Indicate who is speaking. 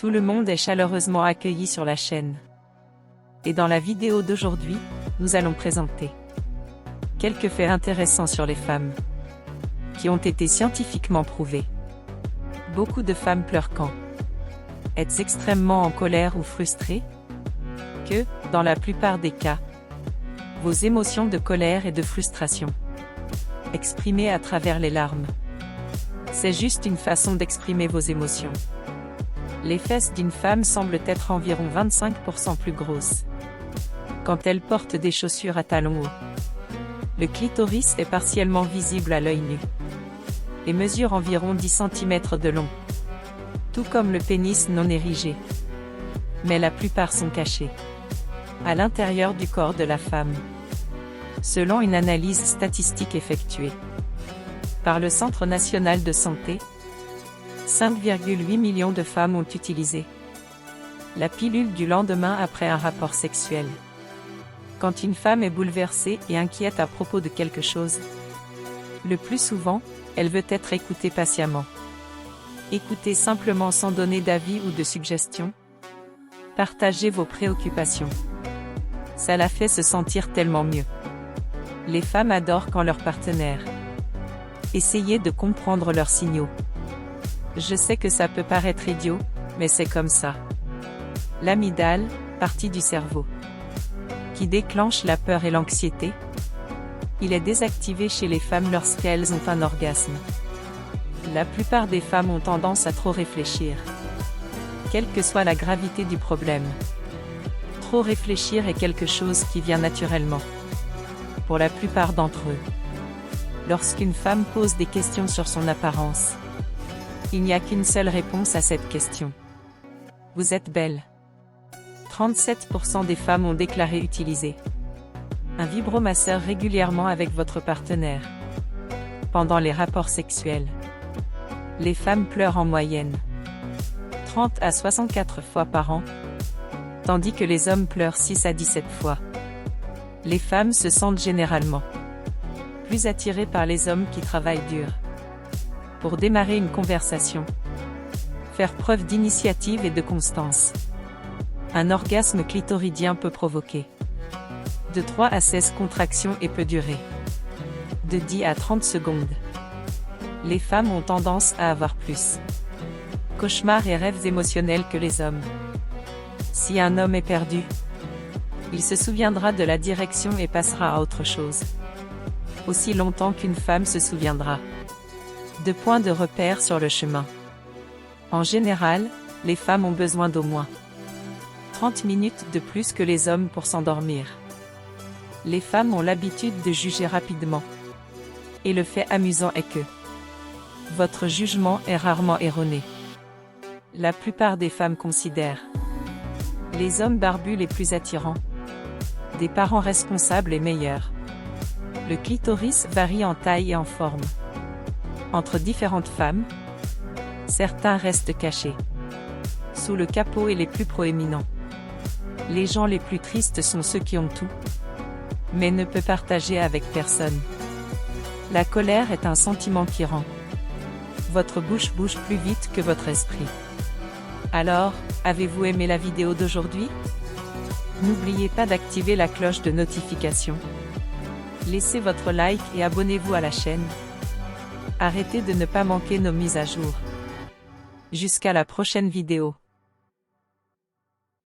Speaker 1: Tout le monde est chaleureusement accueilli sur la chaîne. Et dans la vidéo d'aujourd'hui, nous allons présenter quelques faits intéressants sur les femmes, qui ont été scientifiquement prouvés. Beaucoup de femmes pleurent quand êtes extrêmement en colère ou frustrée? Que, dans la plupart des cas, vos émotions de colère et de frustration, exprimées à travers les larmes, c'est juste une façon d'exprimer vos émotions. Les fesses d'une femme semblent être environ 25% plus grosses quand elle porte des chaussures à talons hauts. Le clitoris est partiellement visible à l'œil nu et mesure environ 10 cm de long, tout comme le pénis non érigé. Mais la plupart sont cachés à l'intérieur du corps de la femme, selon une analyse statistique effectuée par le Centre national de santé. 5,8 millions de femmes ont utilisé la pilule du lendemain après un rapport sexuel. Quand une femme est bouleversée et inquiète à propos de quelque chose, le plus souvent, elle veut être écoutée patiemment. Écoutez simplement sans donner d'avis ou de suggestions. Partagez vos préoccupations. Ça la fait se sentir tellement mieux. Les femmes adorent quand leur partenaire. Essayez de comprendre leurs signaux. Je sais que ça peut paraître idiot, mais c'est comme ça. L'amygdale, partie du cerveau qui déclenche la peur et l'anxiété, il est désactivé chez les femmes lorsqu'elles ont un orgasme. La plupart des femmes ont tendance à trop réfléchir, quelle que soit la gravité du problème. Trop réfléchir est quelque chose qui vient naturellement pour la plupart d'entre eux. Lorsqu'une femme pose des questions sur son apparence, il n'y a qu'une seule réponse à cette question. Vous êtes belle. 37% des femmes ont déclaré utiliser un vibromasseur régulièrement avec votre partenaire pendant les rapports sexuels. Les femmes pleurent en moyenne 30 à 64 fois par an, tandis que les hommes pleurent 6 à 17 fois. Les femmes se sentent généralement plus attirées par les hommes qui travaillent dur pour démarrer une conversation, faire preuve d'initiative et de constance. Un orgasme clitoridien peut provoquer de 3 à 16 contractions et peut durer de 10 à 30 secondes. Les femmes ont tendance à avoir plus cauchemars et rêves émotionnels que les hommes. Si un homme est perdu, il se souviendra de la direction et passera à autre chose, aussi longtemps qu'une femme se souviendra de points de repère sur le chemin. En général, les femmes ont besoin d'au moins 30 minutes de plus que les hommes pour s'endormir. Les femmes ont l'habitude de juger rapidement. Et le fait amusant est que votre jugement est rarement erroné. La plupart des femmes considèrent les hommes barbus les plus attirants, des parents responsables et meilleurs. Le clitoris varie en taille et en forme entre différentes femmes. Certains restent cachés sous le capot et les plus proéminents. Les gens les plus tristes sont ceux qui ont tout, mais ne peuvent partager avec personne. La colère est un sentiment qui rend votre bouche bouge plus vite que votre esprit. Alors, avez-vous aimé la vidéo d'aujourd'hui? N'oubliez pas d'activer la cloche de notification. Laissez votre like et abonnez-vous à la chaîne. Arrêtez de ne pas manquer nos mises à jour. Jusqu'à la prochaine vidéo.